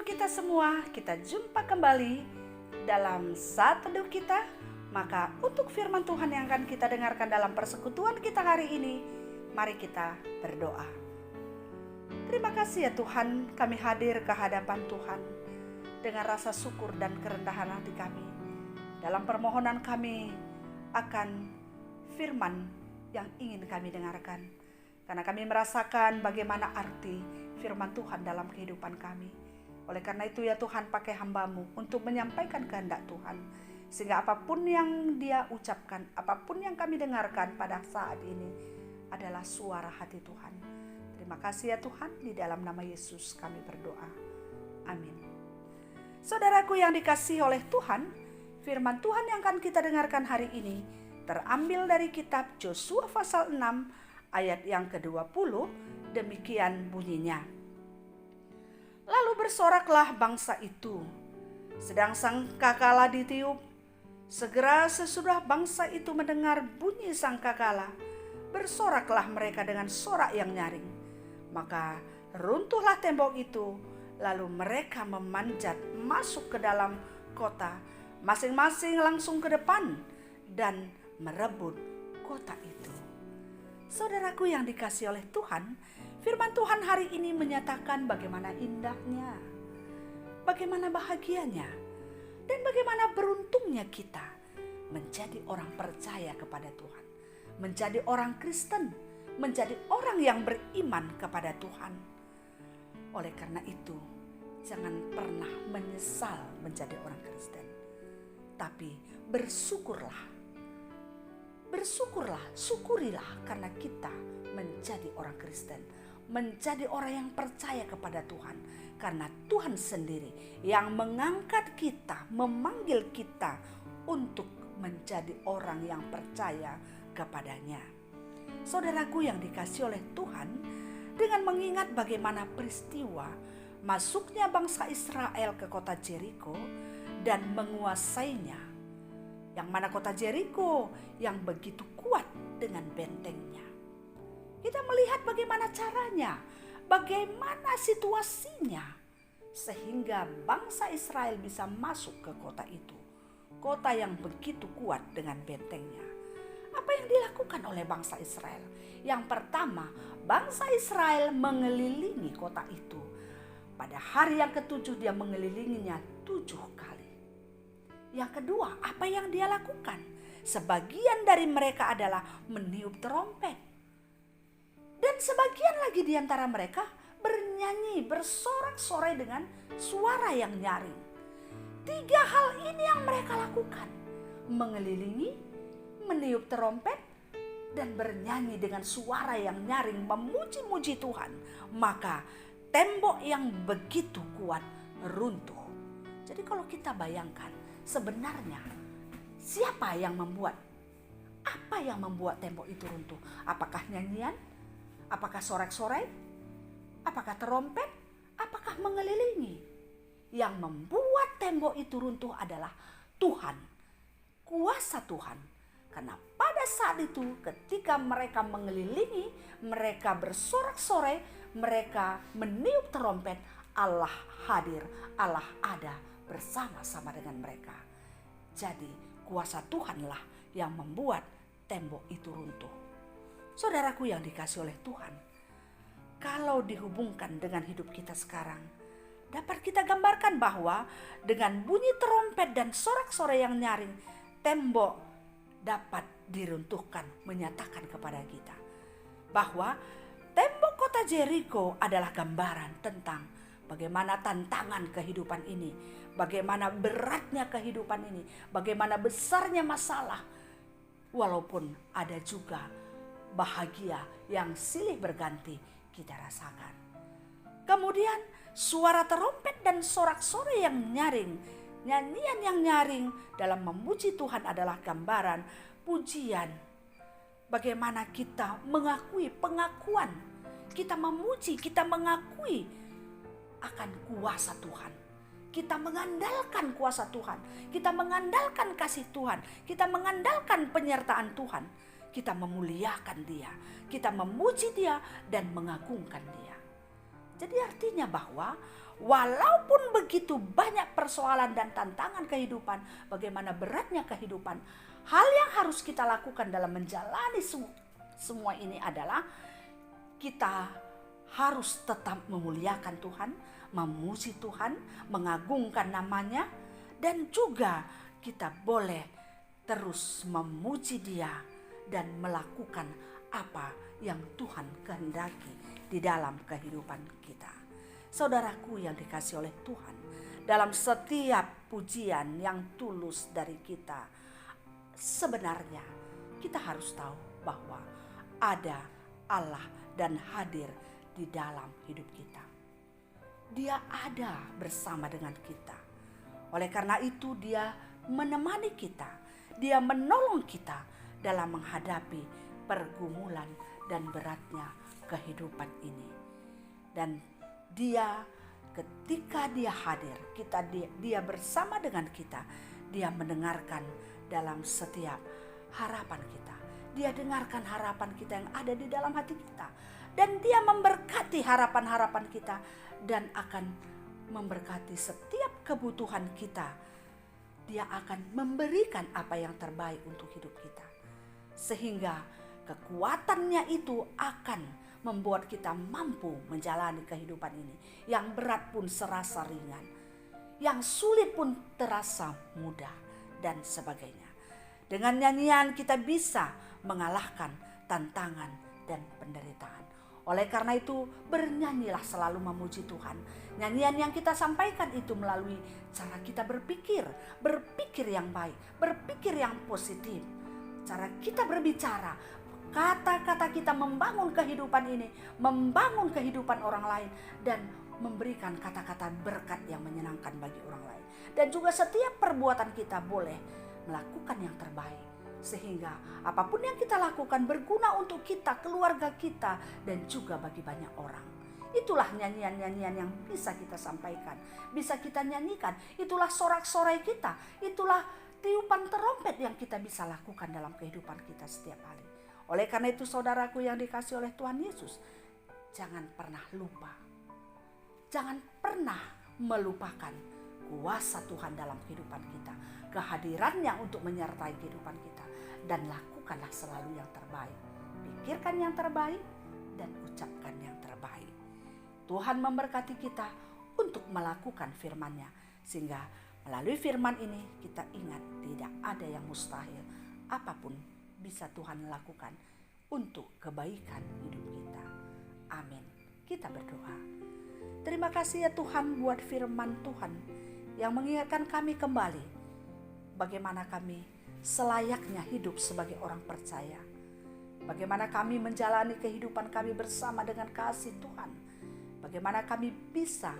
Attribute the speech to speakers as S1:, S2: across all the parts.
S1: untuk kita semua. Kita jumpa kembali dalam Saat Teduh kita. Maka untuk firman Tuhan yang akan kita dengarkan dalam persekutuan kita hari ini, mari kita berdoa. Terima kasih ya Tuhan, kami hadir ke hadapan Tuhan dengan rasa syukur dan kerendahan hati kami. Dalam permohonan kami akan firman yang ingin kami dengarkan. Karena kami merasakan bagaimana arti firman Tuhan dalam kehidupan kami. Oleh karena itu ya Tuhan, pakai hamba-Mu untuk menyampaikan kehendak Tuhan. Sehingga apapun yang Dia ucapkan, apapun yang kami dengarkan pada saat ini adalah suara hati Tuhan. Terima kasih ya Tuhan, di dalam nama Yesus kami berdoa. Amin. Saudaraku yang dikasihi oleh Tuhan, firman Tuhan yang akan kita dengarkan hari ini terambil dari kitab Yosua pasal 6 ayat yang ke-20, demikian bunyinya. Lalu bersoraklah bangsa itu, sedang sangkakala ditiup. Segera sesudah bangsa itu mendengar bunyi sangkakala, bersoraklah mereka dengan sorak yang nyaring. Maka runtuhlah tembok itu, lalu mereka memanjat masuk ke dalam kota, masing-masing langsung ke depan dan merebut kota itu. Saudaraku yang dikasihi oleh Tuhan, firman Tuhan hari ini menyatakan bagaimana indahnya, bagaimana bahagianya, dan bagaimana beruntungnya kita menjadi orang percaya kepada Tuhan, menjadi orang Kristen, menjadi orang yang beriman kepada Tuhan. Oleh karena itu, jangan pernah menyesal menjadi orang Kristen, tapi bersyukurlah. Bersyukurlah, syukurilah karena kita menjadi orang Kristen, menjadi orang yang percaya kepada Tuhan. Karena Tuhan sendiri yang mengangkat kita, memanggil kita untuk menjadi orang yang percaya kepadanya. Saudaraku yang dikasihi oleh Tuhan, dengan mengingat bagaimana peristiwa masuknya bangsa Israel ke kota Jeriko dan menguasainya, yang mana kota Jeriko yang begitu kuat dengan bentengnya. Kita melihat bagaimana caranya, bagaimana situasinya, sehingga bangsa Israel bisa masuk ke kota itu. Kota yang begitu kuat dengan bentengnya. Apa yang dilakukan oleh bangsa Israel? Yang pertama, bangsa Israel mengelilingi kota itu. Pada hari yang ke-7 dia mengelilinginya 7 kali. Yang kedua, apa yang dia lakukan? Sebagian dari mereka adalah meniup trompet. Dan sebagian lagi di antara mereka bernyanyi, bersorak-sorai dengan suara yang nyaring. 3 hal ini yang mereka lakukan. Mengelilingi, meniup trompet, dan bernyanyi dengan suara yang nyaring memuji-muji Tuhan. Maka tembok yang begitu kuat runtuh. Jadi kalau kita bayangkan, sebenarnya siapa yang membuat? Apa yang membuat tembok itu runtuh? Apakah nyanyian? Apakah sorak-sorai? Apakah trompet? Apakah mengelilingi? Yang membuat tembok itu runtuh adalah Tuhan. Kuasa Tuhan. Karena pada saat itu ketika mereka mengelilingi, mereka bersorak-sorai, mereka meniup trompet, Allah hadir, Allah ada bersama-sama dengan mereka. Jadi kuasa Tuhanlah yang membuat tembok itu runtuh. Saudaraku yang dikasihi oleh Tuhan, kalau dihubungkan dengan hidup kita sekarang, dapat kita gambarkan bahwa dengan bunyi trompet dan sorak-sorai yang nyaring, tembok dapat diruntuhkan, menyatakan kepada kita bahwa tembok kota Jeriko adalah gambaran tentang bagaimana tantangan kehidupan ini, bagaimana beratnya kehidupan ini, bagaimana besarnya masalah, walaupun ada juga bahagia yang silih berganti kita rasakan. Kemudian suara trompet dan sorak-sorai yang nyaring, nyanyian yang nyaring dalam memuji Tuhan adalah gambaran pujian. Bagaimana kita mengakui pengakuan, kita memuji, kita mengakui akan kuasa Tuhan. Kita mengandalkan kuasa Tuhan, kita mengandalkan kasih Tuhan, kita mengandalkan penyertaan Tuhan. Kita memuliakan Dia, kita memuji Dia dan mengagungkan Dia. Jadi artinya bahwa walaupun begitu banyak persoalan dan tantangan kehidupan, bagaimana beratnya kehidupan, hal yang harus kita lakukan dalam menjalani semua ini adalah kita harus tetap memuliakan Tuhan, memuji Tuhan, mengagungkan namanya, dan juga kita boleh terus memuji Dia dan melakukan apa yang Tuhan kehendaki di dalam kehidupan kita. Saudaraku yang dikasihi oleh Tuhan, dalam setiap pujian yang tulus dari kita, sebenarnya kita harus tahu bahwa ada Allah dan hadir di dalam hidup kita. Dia ada bersama dengan kita. Oleh karena itu Dia menemani kita, Dia menolong kita dalam menghadapi pergumulan dan beratnya kehidupan ini. Dan Dia ketika Dia hadir, Dia bersama dengan kita, Dia mendengarkan dalam setiap harapan kita. Dia dengarkan harapan kita yang ada di dalam hati kita. Dan Dia memberkati harapan-harapan kita dan akan memberkati setiap kebutuhan kita. Dia akan memberikan apa yang terbaik untuk hidup kita. Sehingga kekuatannya itu akan membuat kita mampu menjalani kehidupan ini. Yang berat pun serasa ringan, yang sulit pun terasa mudah, dan sebagainya. Dengan nyanyian kita bisa mengalahkan tantangan dan penderitaan. Oleh karena itu bernyanyilah selalu memuji Tuhan. Nyanyian yang kita sampaikan itu melalui cara kita berpikir yang baik, berpikir yang positif. Cara kita berbicara, kata-kata kita membangun kehidupan ini, membangun kehidupan orang lain, dan memberikan kata-kata berkat yang menyenangkan bagi orang lain. Dan juga setiap perbuatan kita boleh melakukan yang terbaik. Sehingga apapun yang kita lakukan berguna untuk kita, keluarga kita, dan juga bagi banyak orang. Itulah nyanyian-nyanyian yang bisa kita sampaikan, bisa kita nyanyikan. Itulah sorak-sorai kita, itulah tiupan terompet yang kita bisa lakukan dalam kehidupan kita setiap hari. Oleh karena itu saudaraku yang dikasihi oleh Tuhan Yesus, jangan pernah lupa, jangan pernah melupakan kuasa Tuhan dalam kehidupan kita, kehadirannya untuk menyertai kehidupan kita, dan lakukanlah selalu yang terbaik. Pikirkan yang terbaik dan ucapkan yang terbaik. Tuhan memberkati kita untuk melakukan firman-Nya, sehingga melalui firman ini kita ingat tidak ada yang mustahil. Apapun bisa Tuhan lakukan untuk kebaikan hidup kita. Amin. Kita berdoa. Terima kasih ya Tuhan buat firman Tuhan yang mengingatkan kami kembali bagaimana kami selayaknya hidup sebagai orang percaya. Bagaimana kami menjalani kehidupan kami bersama dengan kasih Tuhan. Bagaimana kami bisa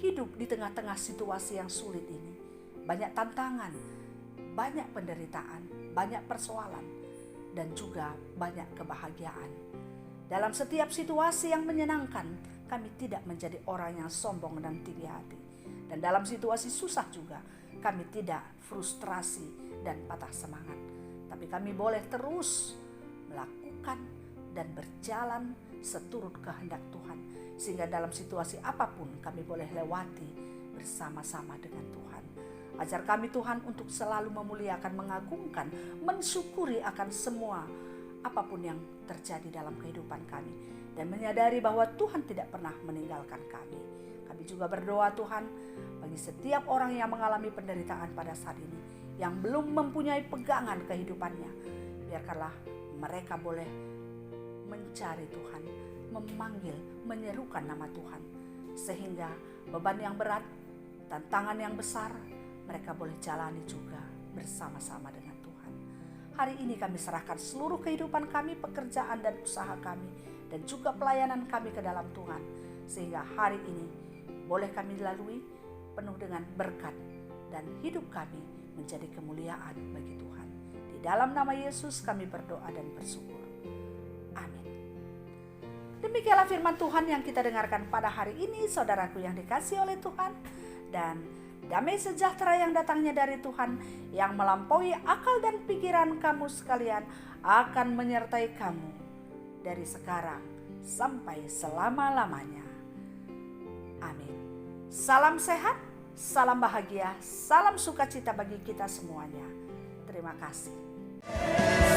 S1: hidup di tengah-tengah situasi yang sulit ini. Banyak tantangan, banyak penderitaan, banyak persoalan, dan juga banyak kebahagiaan. Dalam setiap situasi yang menyenangkan, kami tidak menjadi orang yang sombong dan tinggi hati. Dan dalam situasi susah juga, kami tidak frustrasi dan patah semangat. Tapi kami boleh terus melakukan dan berjalan seturut kehendak Tuhan. Sehingga dalam situasi apapun kami boleh lewati bersama-sama dengan Tuhan. Ajar kami Tuhan untuk selalu memuliakan, mengagungkan, mensyukuri akan semua apapun yang terjadi dalam kehidupan kami. Dan menyadari bahwa Tuhan tidak pernah meninggalkan kami. Kami juga berdoa Tuhan bagi setiap orang yang mengalami penderitaan pada saat ini, yang belum mempunyai pegangan kehidupannya. Biarkanlah mereka boleh mencari Tuhan, memanggil, menyerukan nama Tuhan. Sehingga beban yang berat, tantangan yang besar, mereka boleh jalani juga bersama-sama dengan Tuhan. Hari ini kami serahkan seluruh kehidupan kami, pekerjaan dan usaha kami, dan juga pelayanan kami ke dalam Tuhan. Sehingga hari ini boleh kami lalui penuh dengan berkat, dan hidup kami menjadi kemuliaan bagi Tuhan. Di dalam nama Yesus kami berdoa dan bersyukur. Amin. Demikianlah firman Tuhan yang kita dengarkan pada hari ini, saudaraku yang dikasihi oleh Tuhan. Dan damai sejahtera yang datangnya dari Tuhan, yang melampaui akal dan pikiran kamu sekalian, akan menyertai kamu dari sekarang sampai selama-lamanya. Amin. Salam sehat, salam bahagia, salam sukacita bagi kita semuanya. Terima kasih.